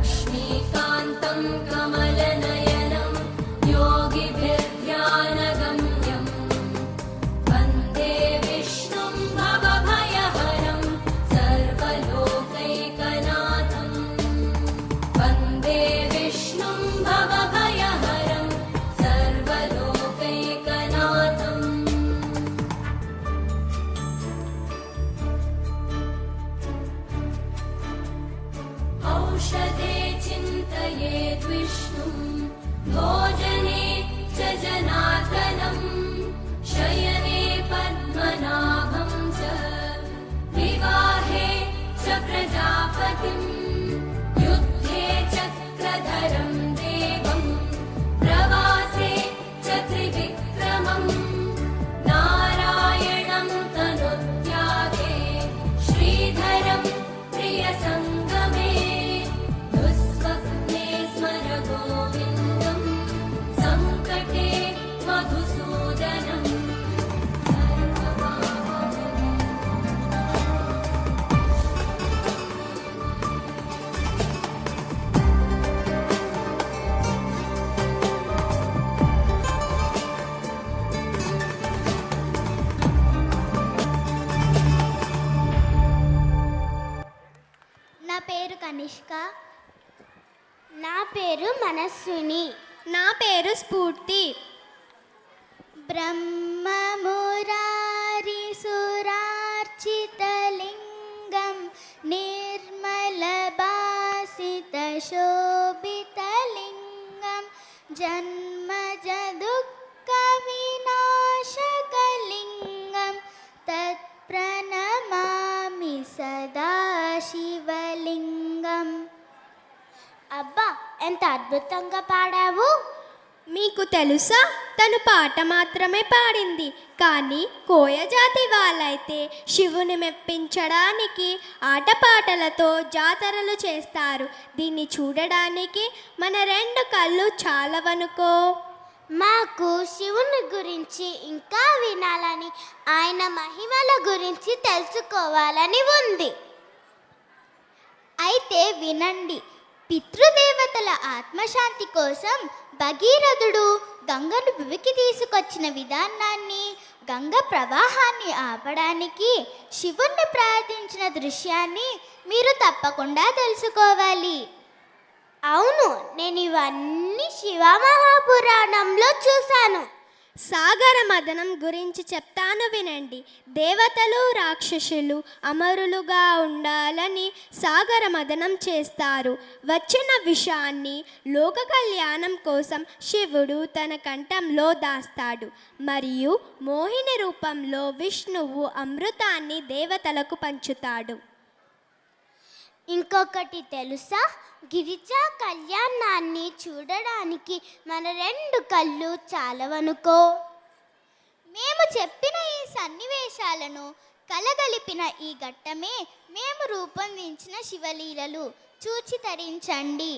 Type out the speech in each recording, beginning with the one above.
लक्ष्मीकान्तं कमलनयनं योगिभिर्ध्यानगम्यं वन्दे विष्णुं भवभयहरं सर्वलोकैकनाथं वन्दे विष्णुं भवभयहरं सर्वलोकैकनाथम् औषधे चिन्तयेद् विष्णुं भोजने च जनार्दनं शयने पद्मनाभं च विवाहे च प्रजापतिं युद्धे चक्रधरं देवं प्रवासे च त्रिविक्रमं नारायणं तनुत्यागे श्रीधरं प्रियसङ्गमे दुःस्वप्ने स्मर गोविन्दं सङ्कटे मधुसूदनम् నా పేరు కనిష్క. నా పేరు మనస్విని. నా పేరు స్ఫూర్తి. బ్రహ్మమురారి సురార్చితలింగం నిర్మలభాసిత శోభితలింగం జన్మజ దుఃఖ వినాశకలింగం తత్ప్రణమామి సదా శివలింగం. అబ్బా, ఎంత అద్భుతంగా పాడావు! మీకు తెలుసా, తను పాట మాత్రమే పాడింది, కానీ కోయజాతి వాళ్ళైతే శివుని మెప్పించడానికి ఆటపాటలతో జాతరలు చేస్తారు. దీన్ని చూడడానికి మన 2 కళ్ళు చాలవనుకో. మాకు శివుని గురించి ఇంకా వినాలని, ఆయన మహిమల గురించి తెలుసుకోవాలని ఉంది. అయితే వినండి. పితృదేవతల ఆత్మశాంతి కోసం భగీరథుడు గంగను భువికి తీసుకొచ్చిన విధానాన్ని, గంగ ప్రవాహాన్ని ఆపడానికి శివుణ్ణి ప్రార్థించిన దృశ్యాన్ని మీరు తప్పకుండా తెలుసుకోవాలి. అవును, నేను ఇవన్నీ శివమహాపురాణంలో చూశాను. సాగర మదనం గురించి చెప్తాను వినండి. దేవతలు రాక్షసులు అమరులుగా ఉండాలని సాగర మదనం చేస్తారు. వచ్చిన విషాన్ని లోక కళ్యాణం కోసం శివుడు తన కంఠంలో దాస్తాడు, మరియు మోహిని రూపంలో విష్ణువు అమృతాన్ని దేవతలకు పంచుతాడు. ఇంకొకటి తెలుసా? గిరిజా కళ్యాణాన్ని చూడడానికి మన 2 కళ్ళు చాలవనుకో. మేము చెప్పిన ఈ సన్నివేశాలను కలగలిపిన ఈ ఘట్టమే మేము రూపొందించిన శివలీలలు. చూచి తరించండి.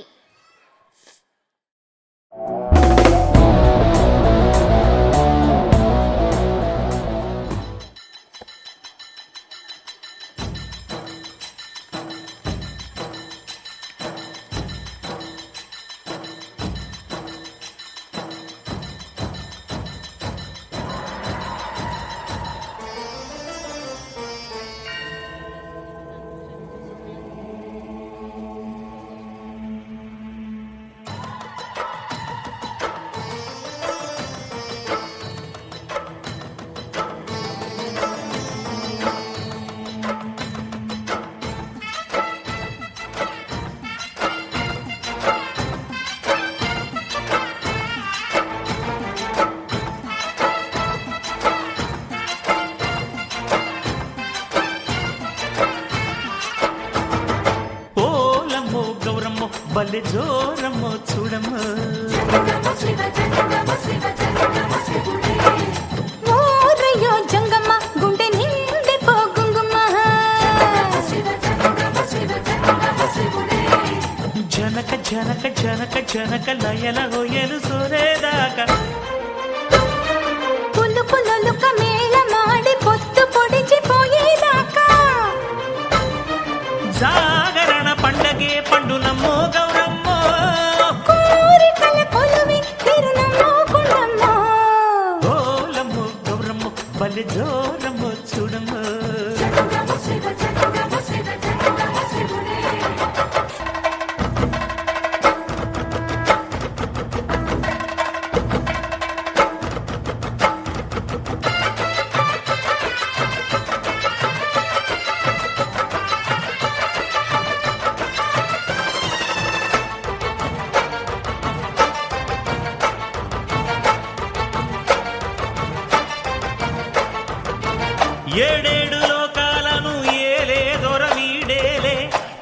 బలె జోరమ్మో చూడమ్మ ఓరయ్యో జంగమ్మ గుండె నిండి పోగుంగుమ్మ జనక జనక జనక జనక లయల హోయలు సోరేదాకా పులు పులలుక మేళ మాడి పొత్తు పొడిచిపోయేదాకా జాగరణ పండగే పండు నమ్మో గౌర ఏడేడు లోకాలను ఏలే దొర వీడేలే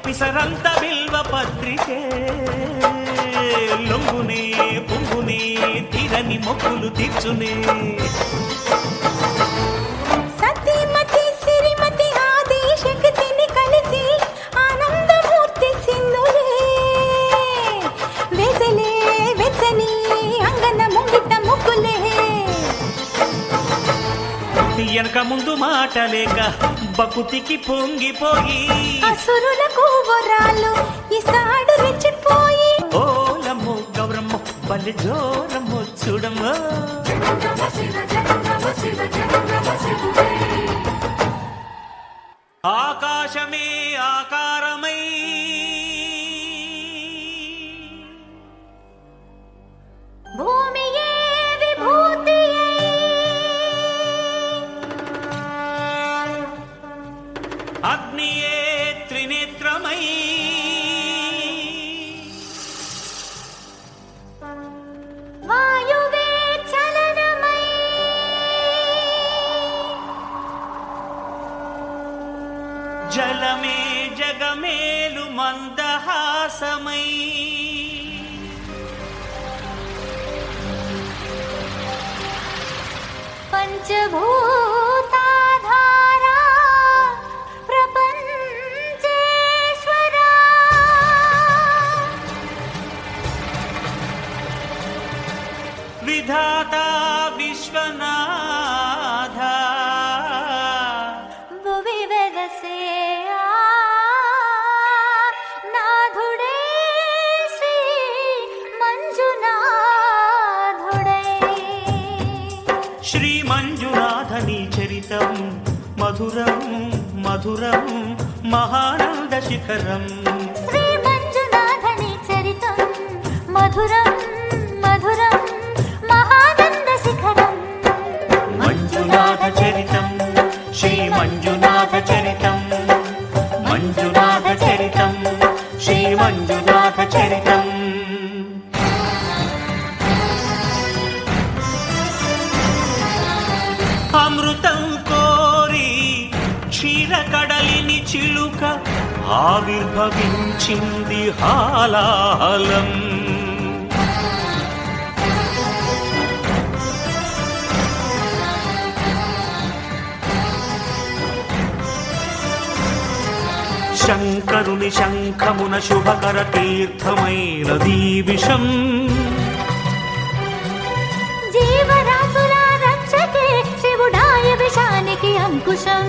పిసరంత బిల్వ పత్రికే లొంగునే పొంగునే తీరని మొక్కులు తీర్చునే సతీమతి సిరిమతి ఆది శక్తిని కలిసి ఆనందమూర్తి సింధులే వెసలే వెచ్చని అంగన ముంగిట ముగ్గులే వెనక ముందు మాట లేక బకుతికి పొంగిపోయి అసురులకు వరాలు ఇస్తాడు రెచ్చిపోయి ఓలమ్మో గౌరమ్మో బల్లి జోరమ్మో చూడమ్మో ఆకాశమే ఆకారమై భూమియే విభూతియే అగ్నియే త్రినేత్రమై వాయువే చలనమై జలమే జగమేలు మందహాసమై పంచభూతాధారా ప్రపంచేశ్వరా విధాత విశ్వనాథ భువి వెదసే నాథుడే శ్రీ మంజునాథుడే శ్రీ మంజునాథని చరితం మధురం మధురం మహానంద శిఖరం శ్రీ మంజునాథని చరితం మధురం మధురం మహానంద శిఖరం మంజునాథ చరితం శ్రీ మంజునాథ చరితం మంజునాథ చరితం శ్రీ మంజునాథ చరితం అమృతం కోరి క్షీర కడలిని చిలుక ఆవిర్భవించింది హాలాహలం శంకరుని శంఖమున శుభకర తీర్థమైనదీ విషం జీవరాశుల రక్షకే శివుడాయ విషానికి అంకుశం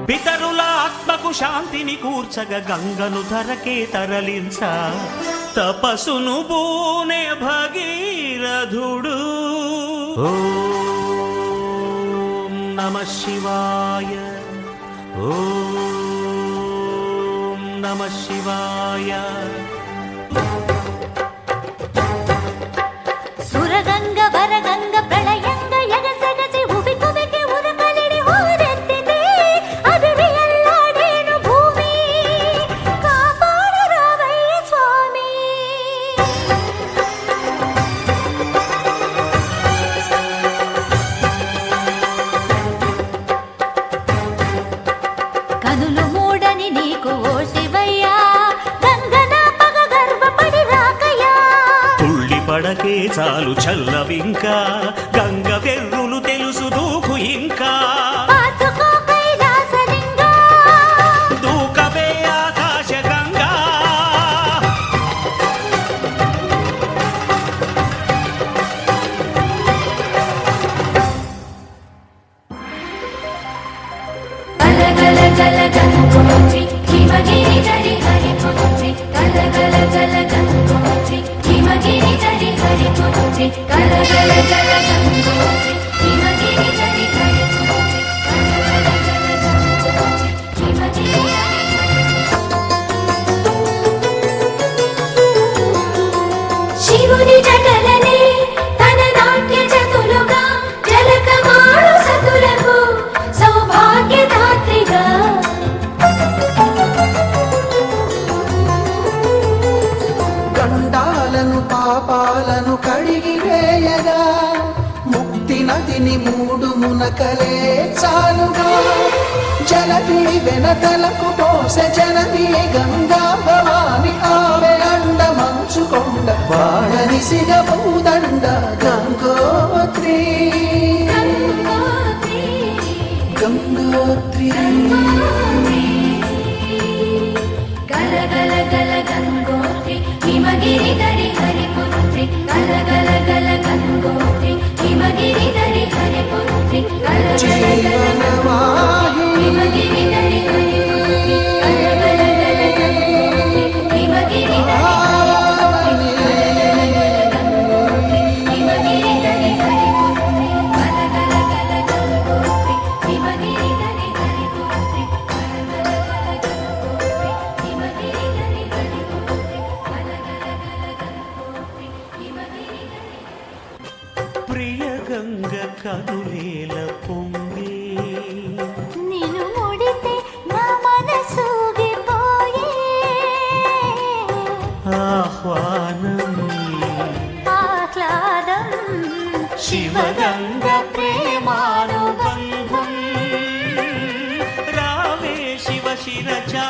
పితరుల ఆత్మకు శాంతిని కూర్చగ గంగను ధరకే తరలించ తపసును బూనే భగీరథుడు ఓం నమః శివాయ ఓం నమః శివాయ సురగంగ వరగంగ ప్రళయంగ ఎగసెగసి ఉబి కుబికి ఉరకలిడి ఊరెత్తితే అదివి అల్లాడేను భూమి కాపాడు రావయ్య స్వామి కనులు మూడని నీకు ఓ శివయ్యా గంగన పగ గర్వపడి రాకయ్యా తుళ్ళి పడకే చాలు చల్లవింకా గంగ వెర్రులు తెలుసు దూకు ఇంకా పాతుకో కైలాస గంగోత్రి గల గల గల గంగోత్రి హిమగిరి ధరి ధరి శివుని జటలనే తన నాట్య చతులుగా జలకమాడు సతులకు సౌభాగ్యదాత్రిగా గండాలను పాపాలను కడిగి వేయగా ముక్తి నదిని మూడు మునకలే చాలుగా జలది వెనకలకు పోసె జనని గంగా భవాని ఆమె అండ మంచుకొండ వాడని సిగబూదండ గంగోత్రి గంగోత్రి గల గల గల గంగోత్రి హిమగిరి ధరి హరిపుత్రి గల గల గల గంగోత్రి హిమగిరి ధరి హరిపుత్రి గల గల గల జీవనవాహిని హిమగిరి ధరి హరిపుత్రి గల గల గల గంగోత్రి హిమగిరి ధరి హిమగిరి ధరి హరిపుత్రి గల గల గల గంగోత్రి హిమగిరి ధరి హరిపుత్రి గల గల గల గంగోత్రి హిమగిరి ధరి హరిపుత్రి గల గల గల గంగోత్రి హిమగిరి ధరి ప్రియ గంగ కదులేల పొంగి నిన్ను ముడితే నా మనసూగిపోయే ఆహ్వానం ఆహ్లాదం శివగంగ ప్రేమానుబంధం రావే శివ శిరచా